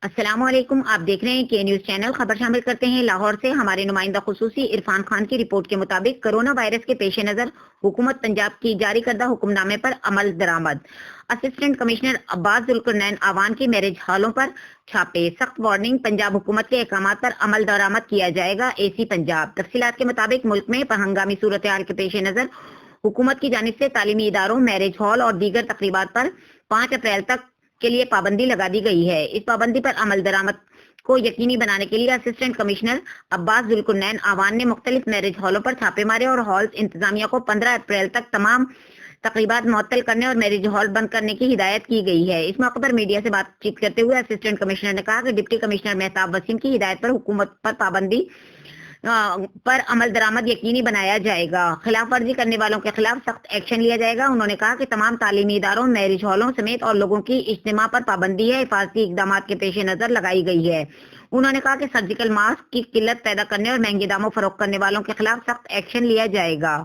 السلام علیکم، آپ دیکھ رہے ہیں کے نیوز چینل۔ خبر شامل کرتے ہیں لاہور سے۔ ہمارے نمائندہ خصوصی عرفان خان کی رپورٹ کے مطابق کرونا وائرس کے پیش نظر حکومت پنجاب کی جاری کردہ حکم نامے پر عمل درآمد۔ اسسٹنٹ کمشنر عباس ذوالقرنین آوان کی میرج ہالوں پر چھاپے، سخت وارننگ، پنجاب حکومت کے احکامات پر عمل درآمد کیا جائے گا اے سی پنجاب۔ تفصیلات کے مطابق ملک میں ہنگامی صورتحال کے پیش نظر حکومت کی جانب سے تعلیمی اداروں، میرج ہال اور دیگر تقریبات پر 5 اپریل تک کے لیے پابندی لگا دی گئی ہے۔ اس پابندی پر عمل درآمد کو یقینی بنانے کے لیے اسسٹنٹ کمشنر عباس ذوالقرنین آوان نے مختلف میرج ہالوں پر چھاپے مارے اور ہالز انتظامیہ کو 15 اپریل تک تمام تقریبات معطل کرنے اور میرج ہال بند کرنے کی ہدایت کی گئی ہے۔ اس موقع پر میڈیا سے بات چیت کرتے ہوئے اسسٹنٹ کمشنر نے کہا کہ ڈپٹی کمشنر مہتاب وسیم کی ہدایت پر حکومت پر پابندی پر عمل درآمد یقینی بنایا جائے گا، خلاف ورزی کرنے والوں کے خلاف سخت ایکشن لیا جائے گا۔ انہوں نے کہا کہ تمام تعلیمی اداروں، میرج ہالوں سمیت اور لوگوں کی اجتماع پر پابندی ہے، حفاظتی اقدامات کے پیش نظر لگائی گئی ہے۔ انہوں نے کہا کہ سرجیکل ماسک کی قلت پیدا کرنے اور مہنگے داموں فروخت کرنے والوں کے خلاف سخت ایکشن لیا جائے گا۔